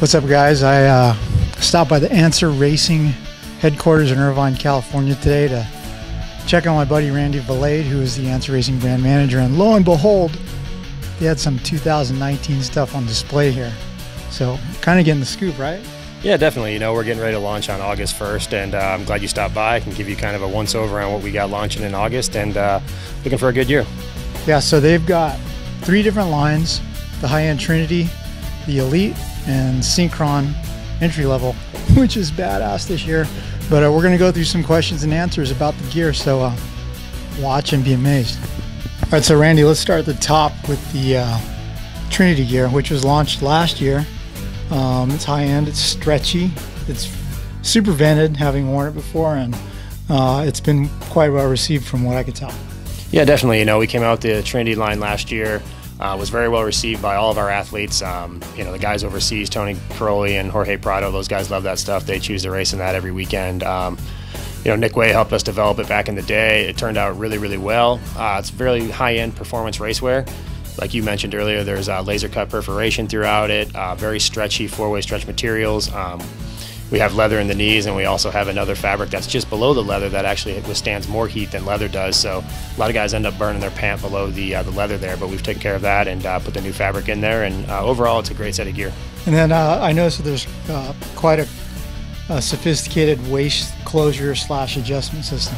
What's up, guys? I stopped by the Answer Racing headquarters in Irvine, California today to check on my buddy Randy Valade, who is the Answer Racing brand manager, and lo and behold, they had some 2019 stuff on display here. So kind of getting the scoop, right? Yeah, definitely. You know, we're getting ready to launch on August 1st, and I'm glad you stopped by. I can give you kind of a once-over on what we got launching in August, and looking for a good year. Yeah, so they've got 3 different lines: the high-end Trinity, the Elite, and Synchron entry level, which is badass this year. But we're going to go through some questions and answers about the gear, so watch and be amazed. All right, so Randy, let's start at the top with the Trinity gear, which was launched last year. It's high-end, it's stretchy, it's super vented, having worn it before, and it's been quite well received from what I could tell. Yeah, definitely. You know, we came out the Trinity line last year. Was very well received by all of our athletes. You know, the guys overseas, Tony Caroli and Jorge Prado, those guys love that stuff. They choose to race in that every weekend. You know, Nick Way helped us develop it back in the day. It turned out really, really well. It's very high-end performance racewear. Like you mentioned earlier, there's laser cut perforation throughout it, very stretchy 4-way stretch materials. We have leather in the knees, and we also have another fabric that's just below the leather that actually withstands more heat than leather does. So a lot of guys end up burning their pant below the leather there, but we've taken care of that and put the new fabric in there, and overall it's a great set of gear. And then I noticed that there's quite a sophisticated waist closure / adjustment system.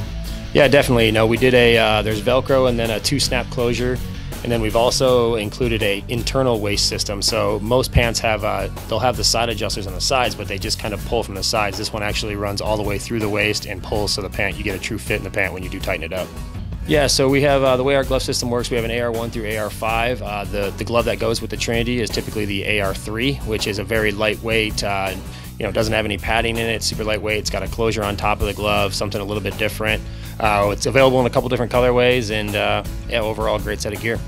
Yeah, definitely. You know, we did there's Velcro and then a 2-snap closure. And then we've also included a internal waist system. So most pants have, they'll have the side adjusters on the sides, but they just kind of pull from the sides. This one actually runs all the way through the waist and pulls so the pant, you get a true fit in the pant when you do tighten it up. Yeah, so we have, the way our glove system works, we have an AR1 through AR5. The glove that goes with the Trinity is typically the AR3, which is a very lightweight, you know, doesn't have any padding in it, it's super lightweight. It's got a closure on top of the glove, something a little bit different. It's available in a couple different colorways, and yeah, overall great set of gear.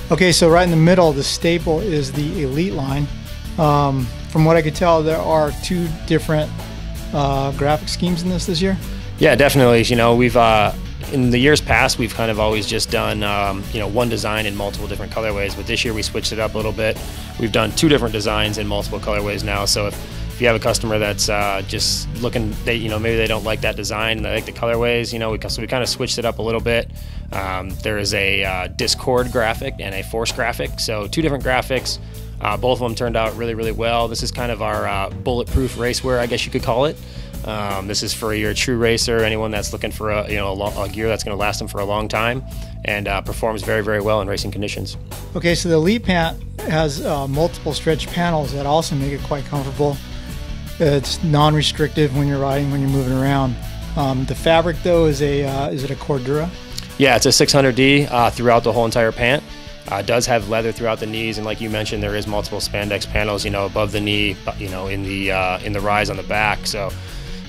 Okay, so right in the middle, the staple is the Elite line. From what I could tell, there are 2 different graphic schemes in this year. Yeah, definitely. You know, we've in the years past, we've kind of always just done you know, one design in multiple different colorways, but this year we switched it up a little bit. We've done 2 different designs in multiple colorways now. So if you have a customer that's just looking, you know, maybe they don't like that design and they like the colorways, you know, so we kind of switched it up a little bit. There is a Discord graphic and a Force graphic, so 2 different graphics. Both of them turned out really, really well. This is kind of our bulletproof racewear, I guess you could call it. This is for your true racer, anyone that's looking for a gear that's going to last them for a long time, and performs very, very well in racing conditions. Okay, so the Elite pant has multiple stretch panels that also make it quite comfortable. It's non-restrictive when you're riding, when you're moving around. The fabric, though, is it a Cordura? Yeah, it's a 600D throughout the whole entire pant. It does have leather throughout the knees, and like you mentioned, there is multiple spandex panels, you know, above the knee, you know, in the rise on the back. So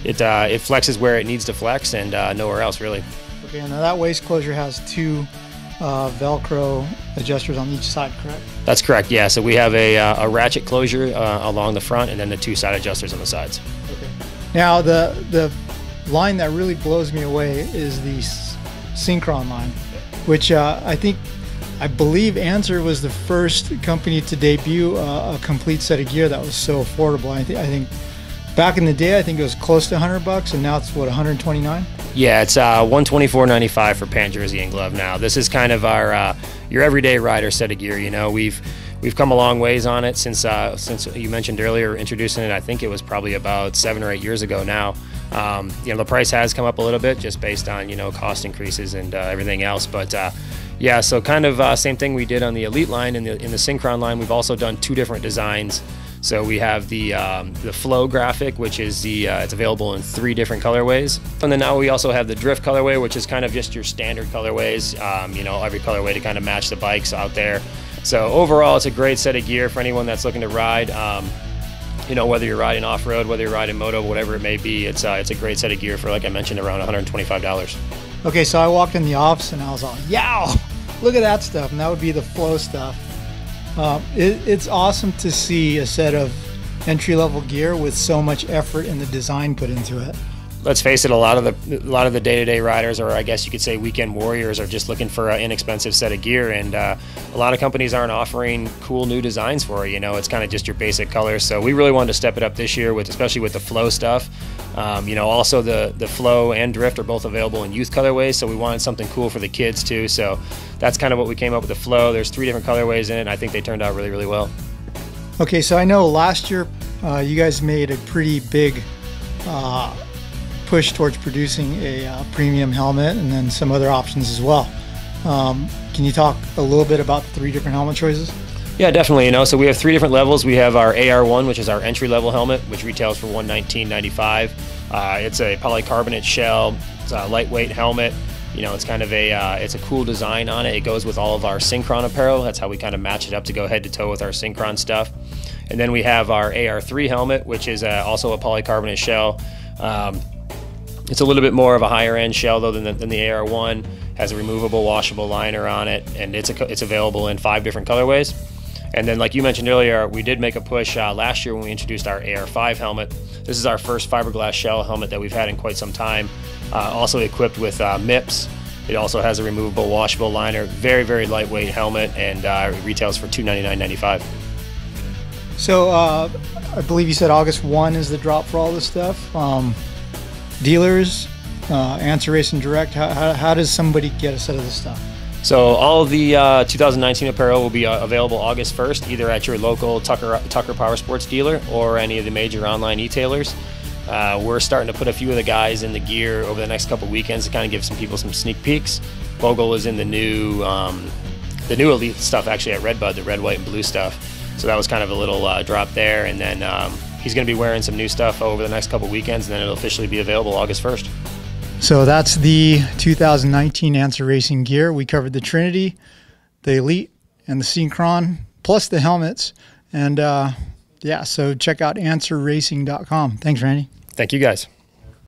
it flexes where it needs to flex, and nowhere else really. Okay, now that waist closure has 2 Velcro adjusters on each side, correct? That's correct, yeah. So we have a ratchet closure along the front, and then the 2 side adjusters on the sides. Okay. Now the line that really blows me away is the Syncron line, which I believe Answer was the first company to debut a complete set of gear that was so affordable. I think back in the day, I think it was close to $100, and now it's what, $129? Yeah, it's $124.95 for pant, jersey, and glove now. This is kind of our your everyday rider set of gear. You know, we've come a long ways on it since you mentioned earlier introducing it. I think it was probably about 7 or 8 years ago now. You know, the price has come up a little bit just based on, you know, cost increases and everything else, but yeah, so kind of same thing we did on the Elite line. In the Synchron line, we've also done 2 different designs. So we have the Flow graphic, which is it's available in 3 different colorways. And then now we also have the Drift colorway, which is kind of just your standard colorways, you know, every colorway to kind of match the bikes out there. So overall, it's a great set of gear for anyone that's looking to ride. You know, whether you're riding off-road, whether you're riding moto, whatever it may be, it's a great set of gear for, like I mentioned, around $125. Okay, so I walked in the office and I was all, yow, look at that stuff, and that would be the Flow stuff. It's awesome to see a set of entry-level gear with so much effort and the design put into it. let's face it, a lot of the day-to-day riders, or I guess you could say weekend warriors, are just looking for an inexpensive set of gear, and a lot of companies aren't offering cool new designs for it. You know, it's kind of just your basic colors. So we really wanted to step it up this year, especially with the flow stuff. You know, also the flow and drift are both available in youth colorways, so we wanted something cool for the kids too. So that's kind of what we came up with. The flow, there's 3 different colorways in it, and I think they turned out really, really well. Okay, so I know last year you guys made a pretty big push towards producing a premium helmet, and then some other options as well. Can you talk a little bit about the 3 different helmet choices? Yeah, definitely. You know, so we have 3 different levels. We have our AR1, which is our entry-level helmet, which retails for $119.95. It's a polycarbonate shell. It's a lightweight helmet. You know, it's kind of it's a cool design on it. It goes with all of our Syncron apparel. That's how we kind of match it up to go head to toe with our Syncron stuff. And then we have our AR3 helmet, which is also a polycarbonate shell. It's a little bit more of a higher end shell though than the AR1. Has a removable washable liner on it, and it's available in 5 different colorways. And then, like you mentioned earlier, we did make a push last year when we introduced our AR5 helmet. This is our first fiberglass shell helmet that we've had in quite some time. Also equipped with MIPS. It also has a removable washable liner. Very, very lightweight helmet, and it retails for $299.95. So I believe you said August 1 is the drop for all this stuff. Dealers, Answer Racing Direct, how does somebody get a set of this stuff? So all of the 2019 apparel will be available August 1st, either at your local Tucker Power Sports dealer or any of the major online e-tailers. We're starting to put a few of the guys in the gear over the next couple weekends to kind of give some people some sneak peeks. Bogle is in the new Elite stuff actually at Redbud, the red, white, and blue stuff. So that was kind of a little drop there, and then he's going to be wearing some new stuff over the next couple weekends, and then it'll officially be available August 1st. So that's the 2019 Answer Racing gear. We covered the Trinity, the Elite, and the Synchron, plus the helmets. And yeah, so check out answerracing.com. Thanks, Randy. Thank you, guys.